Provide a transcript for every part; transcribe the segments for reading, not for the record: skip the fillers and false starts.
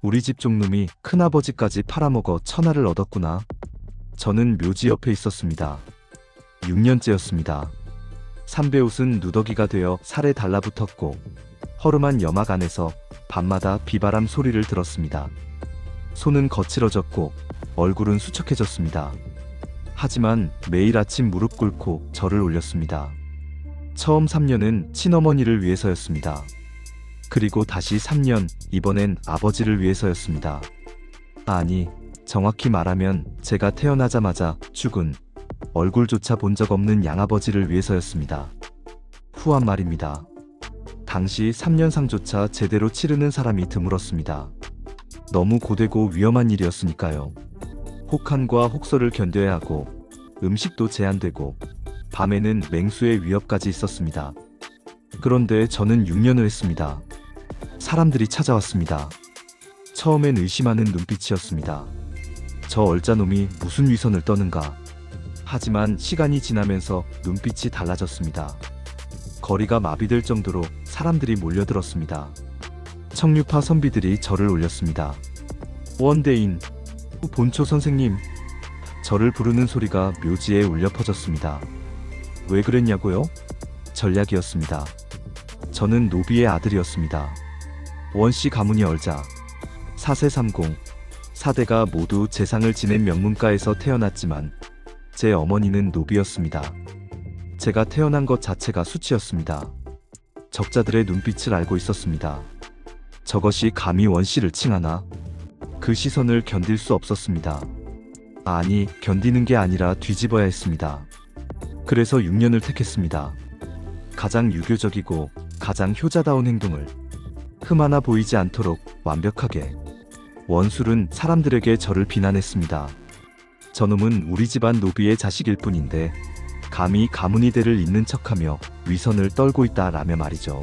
우리 집 종놈이 큰아버지까지 팔아먹어 천하를 얻었구나. 저는 묘지 옆에 있었습니다. 6년째였습니다. 삼배옷은 누더기가 되어 살에 달라붙었고 허름한 여막 안에서 밤마다 비바람 소리를 들었습니다. 손은 거칠어졌고 얼굴은 수척해졌습니다. 하지만 매일 아침 무릎 꿇고 절을 올렸습니다. 처음 3년은 친어머니를 위해서였습니다. 그리고 다시 3년, 이번엔 아버지를 위해서였습니다. 아니, 정확히 말하면 제가 태어나자마자 죽은, 얼굴조차 본 적 없는 양아버지를 위해서였습니다. 후한 말입니다. 당시 3년상조차 제대로 치르는 사람이 드물었습니다. 너무 고되고 위험한 일이었으니까요. 혹한과 혹서를 견뎌야 하고 음식도 제한되고 밤에는 맹수의 위협까지 있었습니다. 그런데 저는 6년을 했습니다. 사람들이 찾아왔습니다. 처음엔 의심하는 눈빛이었습니다. 저 얼짜놈이 무슨 위선을 떠는가. 하지만 시간이 지나면서 눈빛이 달라졌습니다. 거리가 마비될 정도로 사람들이 몰려들었습니다. 청류파 선비들이 절을 올렸습니다. 원대인, 본초 선생님. 저를 부르는 소리가 묘지에 울려 퍼졌습니다. 왜 그랬냐고요? 전략이었습니다. 저는 노비의 아들이었습니다. 원씨 가문이 얼자 4세30, 4대가 모두 재상을 지낸 명문가에서 태어났지만 제 어머니는 노비였습니다. 제가 태어난 것 자체가 수치였습니다. 적자들의 눈빛을 알고 있었습니다. 저것이 감히 원씨를 칭하나? 그 시선을 견딜 수 없었습니다. 아니, 견디는 게 아니라 뒤집어야 했습니다. 그래서 6년을 택했습니다. 가장 유교적이고 가장 효자다운 행동을 흠 하나 보이지 않도록 완벽하게. 원술은 사람들에게 저를 비난했습니다. 저놈은 우리 집안 노비의 자식일 뿐인데 감히 가문이대를 잇는 척하며 위선을 떨고 있다라며 말이죠.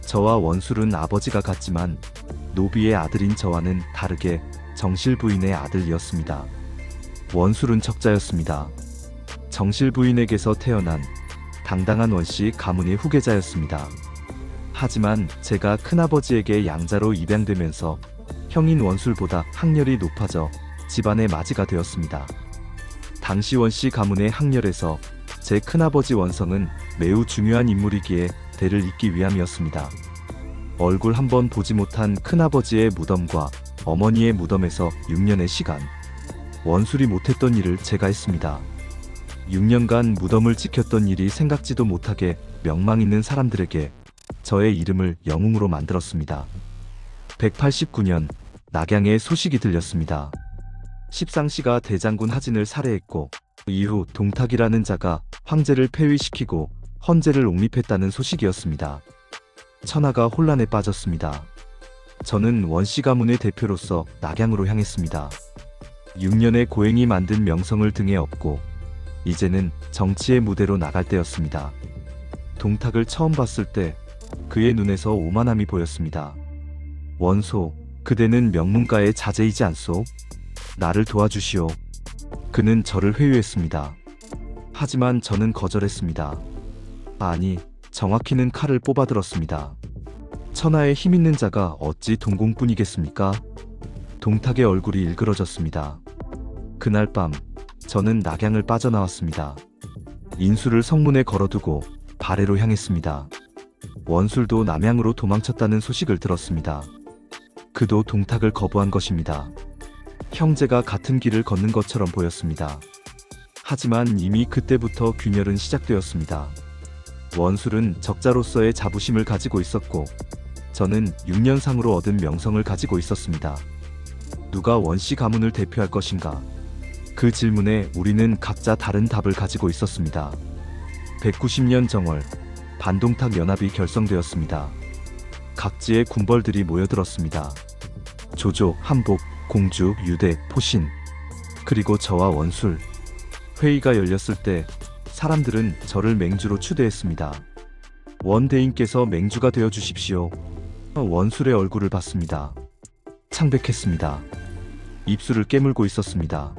저와 원술은 아버지가 같지만 노비의 아들인 저와는 다르게 정실 부인의 아들이었습니다. 원술은 적자였습니다. 정실 부인에게서 태어난 당당한 원씨 가문의 후계자였습니다. 하지만 제가 큰아버지에게 양자로 입양되면서 형인 원술보다 학렬이 높아져 집안의 맞이가 되었습니다. 당시 원씨 가문의 학렬에서 제 큰아버지 원성은 매우 중요한 인물이기에 대를 잇기 위함이었습니다. 얼굴 한번 보지 못한 큰아버지의 무덤과 어머니의 무덤에서 6년의 시간, 원술이 못했던 일을 제가 했습니다. 6년간 무덤을 지켰던 일이 생각지도 못하게 명망 있는 사람들에게 저의 이름을 영웅으로 만들었습니다. 189년 낙양에 소식이 들렸습니다. 십상시가 대장군 하진을 살해했고 이후 동탁이라는 자가 황제를 폐위시키고 헌제를 옹립했다는 소식이었습니다. 천하가 혼란에 빠졌습니다. 저는 원씨 가문의 대표로서 낙양으로 향했습니다. 6년의 고행이 만든 명성을 등에 업고 이제는 정치의 무대로 나갈 때였습니다. 동탁을 처음 봤을 때 그의 눈에서 오만함이 보였습니다. 원소, 그대는 명문가의 자제이지 않소? 나를 도와주시오. 그는 저를 회유했습니다. 하지만 저는 거절했습니다. 아니, 정확히는 칼을 뽑아들었습니다. 천하에 힘있는 자가 어찌 동공뿐이겠습니까? 동탁의 얼굴이 일그러졌습니다. 그날 밤 저는 낙양을 빠져나왔습니다. 인수를 성문에 걸어두고 발해로 향했습니다. 원술도 남양으로 도망쳤다는 소식을 들었습니다. 그도 동탁을 거부한 것입니다. 형제가 같은 길을 걷는 것처럼 보였습니다. 하지만 이미 그때부터 균열은 시작되었습니다. 원술은 적자로서의 자부심을 가지고 있었고 저는 6년상으로 얻은 명성을 가지고 있었습니다. 누가 원씨 가문을 대표할 것인가? 그 질문에 우리는 각자 다른 답을 가지고 있었습니다. 190년 정월, 반동탁 연합이 결성되었습니다. 각지의 군벌들이 모여들었습니다. 조조, 한복, 공주, 유대, 포신, 그리고 저와 원술. 회의가 열렸을 때 사람들은 저를 맹주로 추대했습니다. 원대인께서 맹주가 되어 주십시오. 원술의 얼굴을 봤습니다. 창백했습니다. 입술을 깨물고 있었습니다.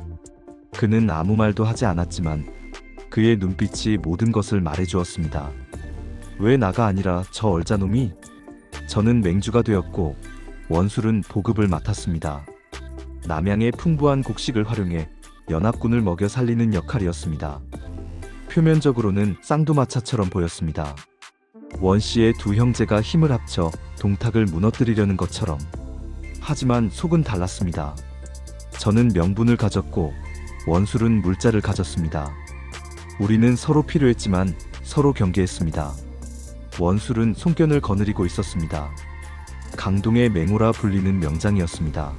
그는 아무 말도 하지 않았지만 그의 눈빛이 모든 것을 말해주었습니다. 왜 나가 아니라 저 얼자놈이? 저는 맹주가 되었고 원술은 보급을 맡았습니다. 남양의 풍부한 곡식을 활용해 연합군을 먹여 살리는 역할이었습니다. 표면적으로는 쌍두마차처럼 보였습니다. 원씨의 두 형제가 힘을 합쳐 동탁을 무너뜨리려는 것처럼. 하지만 속은 달랐습니다. 저는 명분을 가졌고 원술은 물자를 가졌습니다. 우리는 서로 필요했지만 서로 경계했습니다. 원술은 손견을 거느리고 있었습니다. 강동의 맹호라 불리는 명장이었습니다.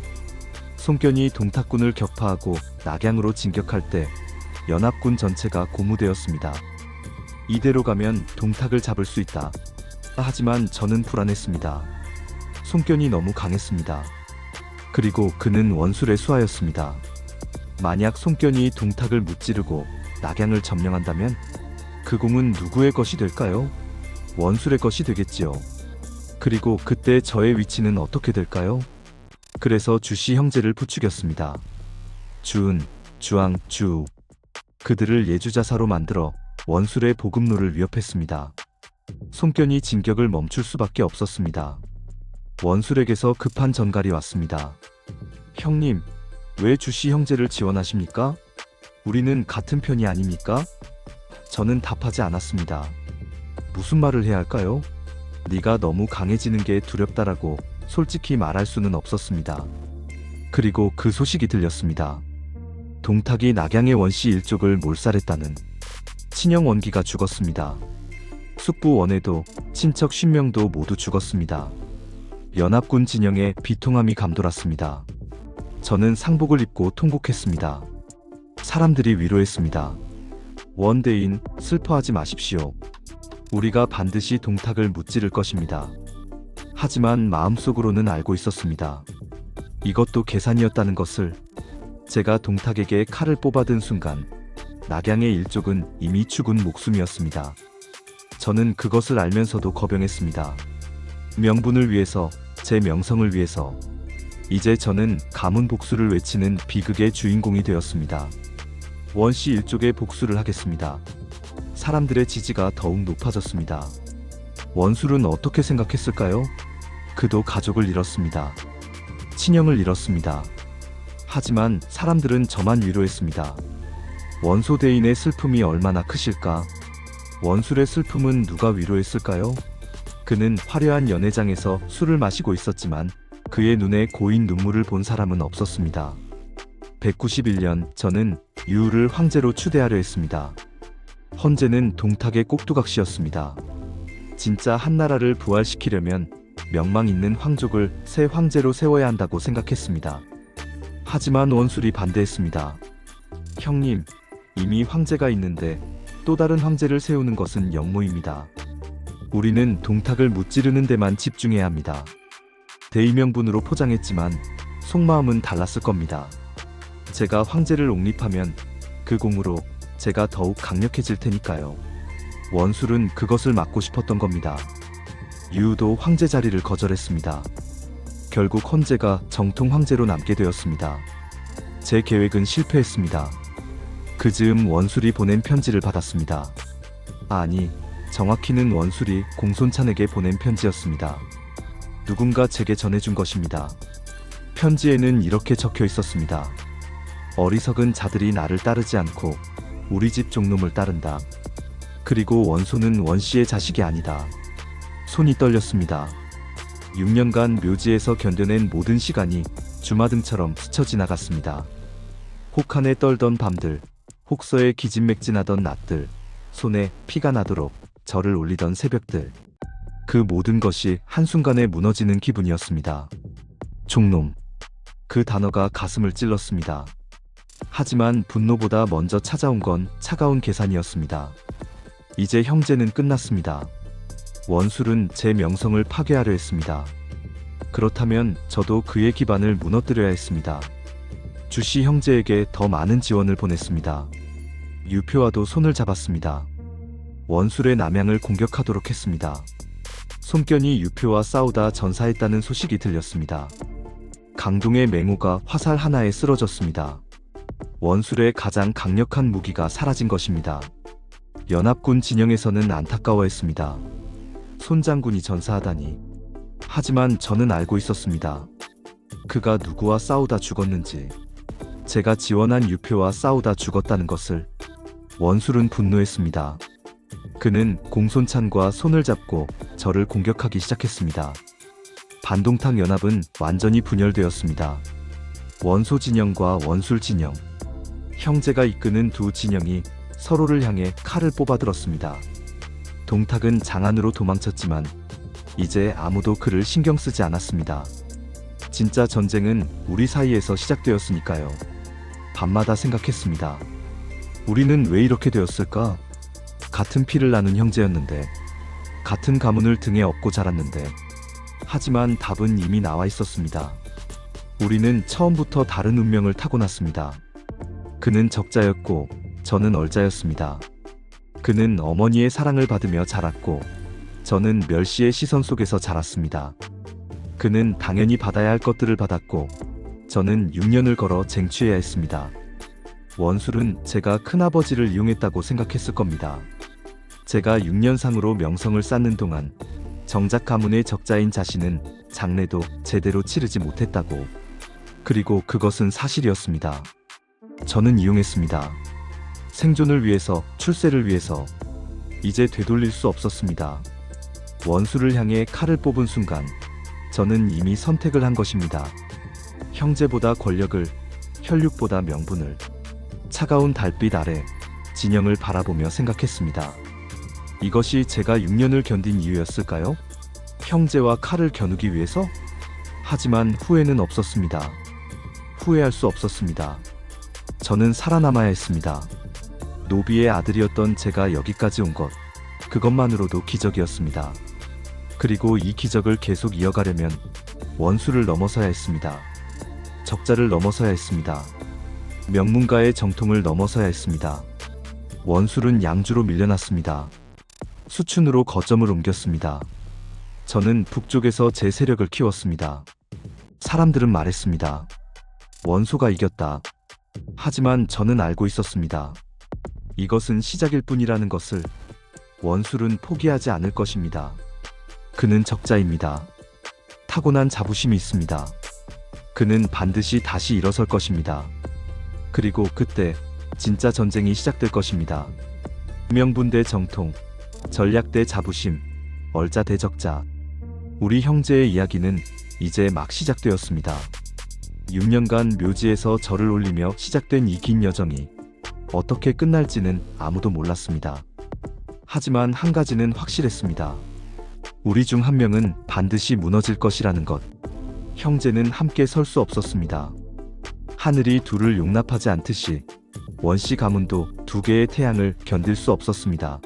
손견이 동탁군을 격파하고 낙양으로 진격할 때 연합군 전체가 고무되었습니다. 이대로 가면 동탁을 잡을 수 있다. 하지만 저는 불안했습니다. 손견이 너무 강했습니다. 그리고 그는 원술의 수하였습니다. 만약 손견이 동탁을 무찌르고 낙양을 점령한다면 그 공은 누구의 것이 될까요? 원술의 것이 되겠지요. 그리고 그때 저의 위치는 어떻게 될까요? 그래서 주씨 형제를 부추겼습니다. 주은, 주앙, 주우. 그들을 예주자사로 만들어 원술의 보급로를 위협했습니다. 손견이 진격을 멈출 수밖에 없었습니다. 원술에게서 급한 전갈이 왔습니다. 형님, 왜 주씨 형제를 지원하십니까? 우리는 같은 편이 아닙니까? 저는 답하지 않았습니다. 무슨 말을 해야 할까요? 네가 너무 강해지는 게 두렵다라고 솔직히 말할 수는 없었습니다. 그리고 그 소식이 들렸습니다. 동탁이 낙양의 원씨 일족을 몰살했다는. 친형 원기가 죽었습니다. 숙부 원에도 친척 50명도 모두 죽었습니다. 연합군 진영에 비통함이 감돌았습니다. 저는 상복을 입고 통곡했습니다. 사람들이 위로했습니다. 원대인, 슬퍼하지 마십시오. 우리가 반드시 동탁을 무찌를 것입니다. 하지만 마음속으로는 알고 있었습니다. 이것도 계산이었다는 것을. 제가 동탁에게 칼을 뽑아든 순간 낙양의 일족은 이미 죽은 목숨이었습니다. 저는 그것을 알면서도 거병했습니다. 명분을 위해서, 제 명성을 위해서. 이제 저는 가문 복수를 외치는 비극의 주인공이 되었습니다. 원씨 일족의 복수를 하겠습니다. 사람들의 지지가 더욱 높아졌습니다. 원술은 어떻게 생각했을까요? 그도 가족을 잃었습니다. 친형을 잃었습니다. 하지만 사람들은 저만 위로했습니다. 원소대인의 슬픔이 얼마나 크실까? 원술의 슬픔은 누가 위로했을까요? 그는 화려한 연회장에서 술을 마시고 있었지만 그의 눈에 고인 눈물을 본 사람은 없었습니다. 191년 저는 유우를 황제로 추대하려 했습니다. 헌제는 동탁의 꼭두각시였습니다. 진짜 한나라를 부활시키려면 명망 있는 황족을 새 황제로 세워야 한다고 생각했습니다. 하지만 원술이 반대했습니다. 형님, 이미 황제가 있는데 또 다른 황제를 세우는 것은 역모입니다. 우리는 동탁을 무찌르는 데만 집중해야 합니다. 대의명분으로 포장했지만 속마음은 달랐을 겁니다. 제가 황제를 옹립하면 그 공으로 제가 더욱 강력해질 테니까요. 원술은 그것을 막고 싶었던 겁니다. 유우도 황제 자리를 거절했습니다. 결국 헌제가 정통 황제로 남게 되었습니다. 제 계획은 실패했습니다. 그 즈음 원술이 보낸 편지를 받았습니다. 아니, 정확히는 원술이 공손찬에게 보낸 편지였습니다. 누군가 제게 전해준 것입니다. 편지에는 이렇게 적혀 있었습니다. 어리석은 자들이 나를 따르지 않고 우리 집 종놈을 따른다. 그리고 원소는 원씨의 자식이 아니다. 손이 떨렸습니다. 6년간 묘지에서 견뎌낸 모든 시간이 주마등처럼 스쳐 지나갔습니다. 혹한에 떨던 밤들, 혹서에 기진맥진하던 낮들, 손에 피가 나도록 절을 올리던 새벽들. 그 모든 것이 한순간에 무너지는 기분이었습니다. 종놈. 그 단어가 가슴을 찔렀습니다. 하지만 분노보다 먼저 찾아온 건 차가운 계산이었습니다. 이제 형제는 끝났습니다. 원술은 제 명성을 파괴하려 했습니다. 그렇다면 저도 그의 기반을 무너뜨려야 했습니다. 주씨 형제에게 더 많은 지원을 보냈습니다. 유표와도 손을 잡았습니다. 원술의 남양을 공격하도록 했습니다. 손견이 유표와 싸우다 전사했다는 소식이 들렸습니다. 강동의 맹호가 화살 하나에 쓰러졌습니다. 원술의 가장 강력한 무기가 사라진 것입니다. 연합군 진영에서는 안타까워했습니다. 손장군이 전사하다니. 하지만 저는 알고 있었습니다. 그가 누구와 싸우다 죽었는지, 제가 지원한 유표와 싸우다 죽었다는 것을. 원술은 분노했습니다. 그는 공손찬과 손을 잡고 저를 공격하기 시작했습니다. 반동탕 연합은 완전히 분열되었습니다. 원소 진영과 원술 진영, 형제가 이끄는 두 진영이 서로를 향해 칼을 뽑아들었습니다. 동탁은 장안으로 도망쳤지만 이제 아무도 그를 신경 쓰지 않았습니다. 진짜 전쟁은 우리 사이에서 시작되었으니까요. 밤마다 생각했습니다. 우리는 왜 이렇게 되었을까? 같은 피를 나눈 형제였는데, 같은 가문을 등에 업고 자랐는데, 하지만 답은 이미 나와 있었습니다. 우리는 처음부터 다른 운명을 타고났습니다. 그는 적자였고 저는 얼자였습니다. 그는 어머니의 사랑을 받으며 자랐고 저는 멸시의 시선 속에서 자랐습니다. 그는 당연히 받아야 할 것들을 받았고 저는 6년을 걸어 쟁취해야 했습니다. 원술은 제가 큰아버지를 이용했다고 생각했을 겁니다. 제가 6년상으로 명성을 쌓는 동안 정작 가문의 적자인 자신은 장례도 제대로 치르지 못했다고. 그리고 그것은 사실이었습니다. 저는 이용했습니다. 생존을 위해서, 출세를 위해서. 이제 되돌릴 수 없었습니다. 원수를 향해 칼을 뽑은 순간 저는 이미 선택을 한 것입니다. 형제보다 권력을, 혈육보다 명분을. 차가운 달빛 아래 진영을 바라보며 생각했습니다. 이것이 제가 6년을 견딘 이유였을까요? 형제와 칼을 겨누기 위해서? 하지만 후회는 없었습니다. 후회할 수 없었습니다. 저는 살아남아야 했습니다. 노비의 아들이었던 제가 여기까지 온 것, 그것만으로도 기적이었습니다. 그리고 이 기적을 계속 이어가려면 원수를 넘어서야 했습니다. 적자를 넘어서야 했습니다. 명문가의 정통을 넘어서야 했습니다. 원술은 양주로 밀려났습니다. 수춘으로 거점을 옮겼습니다. 저는 북쪽에서 제 세력을 키웠습니다. 사람들은 말했습니다. 원소가 이겼다. 하지만 저는 알고 있었습니다. 이것은 시작일 뿐이라는 것을. 원술은 포기하지 않을 것입니다. 그는 적자입니다. 타고난 자부심이 있습니다. 그는 반드시 다시 일어설 것입니다. 그리고 그때 진짜 전쟁이 시작될 것입니다. 명분 대 정통, 전략 대 자부심, 얼자 대 적자. 우리 형제의 이야기는 이제 막 시작되었습니다. 6년간 묘지에서 절을 올리며 시작된 이 긴 여정이 어떻게 끝날지는 아무도 몰랐습니다. 하지만 한 가지는 확실했습니다. 우리 중 한 명은 반드시 무너질 것이라는 것. 형제는 함께 설 수 없었습니다. 하늘이 둘을 용납하지 않듯이 원씨 가문도 두 개의 태양을 견딜 수 없었습니다.